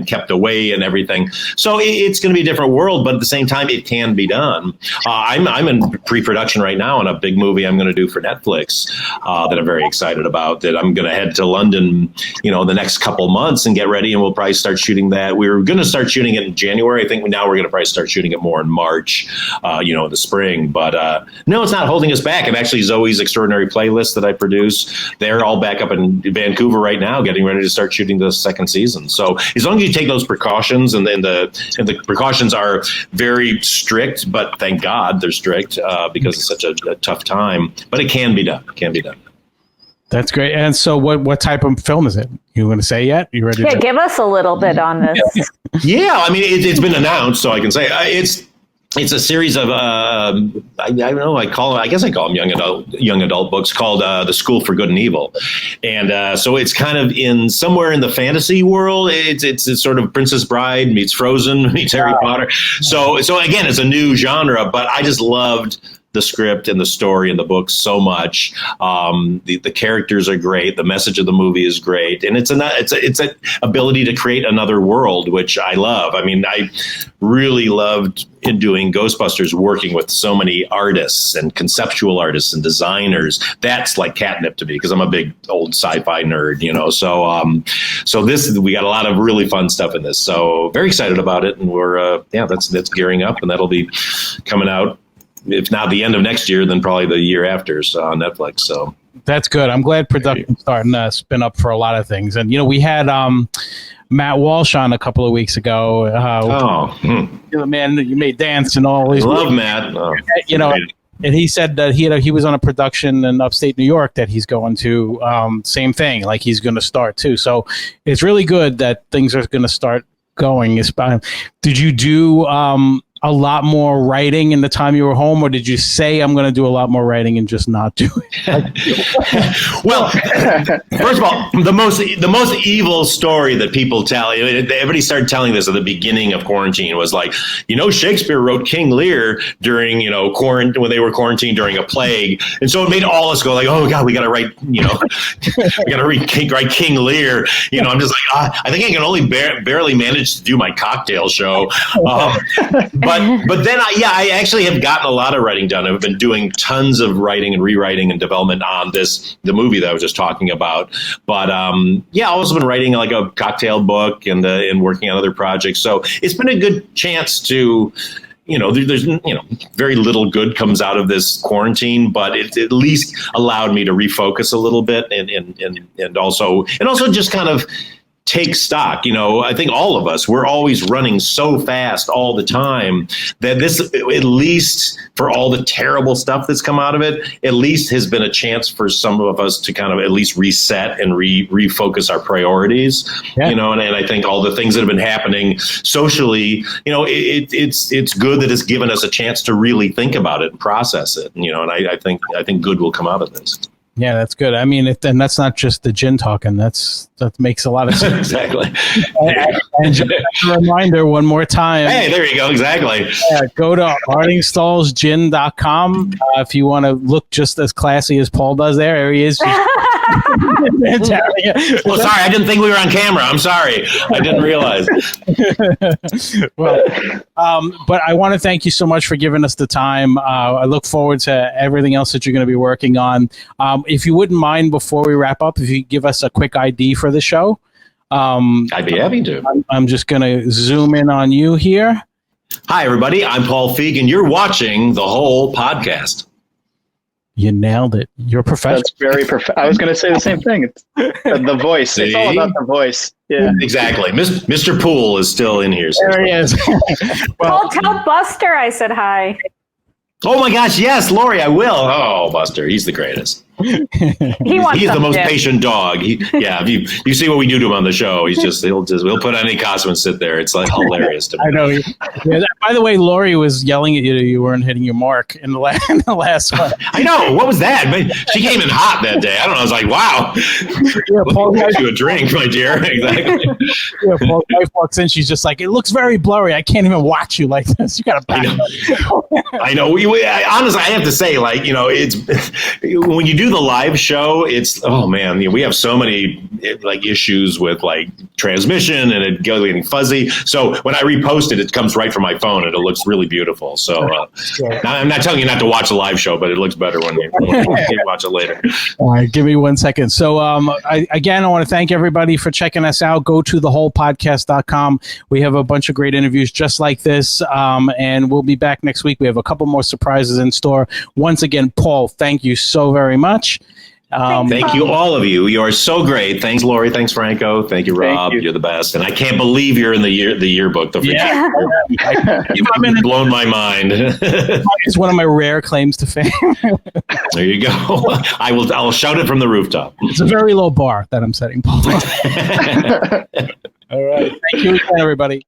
kept away and everything. So it's going to be a different world, but at the same time, it can be done. I'm in pre-production right now on a big movie I'm going to do for Netflix that I'm very excited about, that I'm going to head to London, the next couple months and get ready, and we'll probably start shooting that. We were going to start shooting it in January. I think now we're going to probably start shooting it more in March, in the spring. But no, it's not holding us back. And actually, Zoe's Extraordinary Playlist that I produce, they're all back up in Vancouver right now, getting ready to start shooting the second season. So as long as you take those precautions, and the precautions are very strict, but thank God they're strict because it's such a tough time. But it can be done. It can be done. That's great. And so what type of film is it? You want to say yet? You ready? Yeah, give us a little bit on this. Yeah, I mean, it's been announced, so I can say it's a series of I don't know, I guess I call them young adult books called The School for Good and Evil, and so it's kind of in somewhere in the fantasy world. It's sort of Princess Bride meets Frozen meets Harry Potter. So again, it's a new genre, but I just loved the script and the story and the book so much. The characters are great. The message of the movie is great, and it's an ability to create another world, which I love. I mean, I really loved in doing Ghostbusters, working with so many artists and conceptual artists and designers. That's like catnip to me because I'm a big old sci-fi nerd, you know. So this, we got a lot of really fun stuff in this. So very excited about it, and we're that's gearing up, and that'll be coming out. If not the end of next year, then probably the year after, so on Netflix. So that's good. I'm glad production's starting to spin up for a lot of things. And, you know, we had Matt Walsh on a couple of weeks ago. Man, you made dance and all these. I love Matt. You know, and he said that he was on a production in upstate New York that he's going to. Same thing, like he's going to start too. So it's really good that things are going to start going. Did you do a lot more writing in the time you were home, or did you say I'm going to do a lot more writing and just not do it? Well, first of all, the most evil story that people tell, everybody started telling this at the beginning of quarantine, was like, Shakespeare wrote King Lear during, when they were quarantined during a plague. And so it made all us go like, oh God, we got to write, we got to write King Lear. I'm just like, I think I can only barely manage to do my cocktail show. But then I actually have gotten a lot of writing done. I've been doing tons of writing and rewriting and development on the movie that I was just talking about. But I've also been writing like a cocktail book and working on other projects. So it's been a good chance to, there's very little good comes out of this quarantine, but it at least allowed me to refocus a little bit and also just kind of take stock. I think all of us, we're always running so fast all the time that this, at least for all the terrible stuff that's come out of it, at least has been a chance for some of us to kind of at least reset and refocus our priorities. Yeah. And I think all the things that have been happening socially, it's good that it's given us a chance to really think about it and process it. And I think good will come out of this. Yeah, that's good. I mean, and that's not just the gin talking. That makes a lot of sense. Exactly. And just a reminder one more time. Hey, there you go. Exactly. Go to artingstallsgin.com if you want to look just as classy as Paul does there. There he is. Oh, sorry. I didn't think we were on camera. I'm sorry. I didn't realize. Well, but I want to thank you so much for giving us the time. I look forward to everything else that you're going to be working on. If you wouldn't mind, before we wrap up, if you give us a quick ID for the show. I'd be happy to. I'm just going to zoom in on you here. Hi, everybody. I'm Paul Feig, and you're watching the whole podcast. You nailed it. You're professional. That's very I was going to say the same thing. It's the voice. See? It's all about the voice. Yeah, exactly. Mr. Poole is still in here. There he is. Well, tell Buster I said hi. Oh my gosh, yes, Lori, I will. Oh, Buster, he's the greatest. He's the most patient dog. If you see what we do to him on the show, he'll put on any costume and sit there. It's like hilarious to me. I know. Yeah, by the way, Lori was yelling at you that you weren't hitting your mark in the last one. I know. What was that? She came in hot that day. I don't know. I was like, wow. Yeah, Paul get you a drink, my dear. Exactly. Yeah, Paul's wife walks in. She's just like, it looks very blurry. I can't even watch you like this. You got to back up. I know. Honestly, I have to say, it's when you do the live show, it's we have so many issues with transmission and it getting fuzzy. So when I repost it, it comes right from my phone and it looks really beautiful. So I'm not telling you not to watch the live show, but it looks better when you watch it later. All right, give me 1 second. So I want to thank everybody for checking us out. Go to thewholepodcast.com. We have a bunch of great interviews just like this, and we'll be back next week. We have a couple more surprises in store. Once again, Paul, thank you so very much. Thank you, all of you. You are so great. Thanks, Lori. Thanks, Franco. Thank you, Rob. Thank you. You're the best. And I can't believe you're in the yearbook. You've blown my mind. It's one of my rare claims to fame. There you go. I'll shout it from the rooftop. It's a very low bar that I'm setting, Paul. All right. Thank you again, everybody.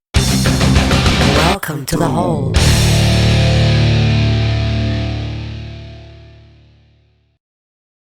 Welcome to the hole.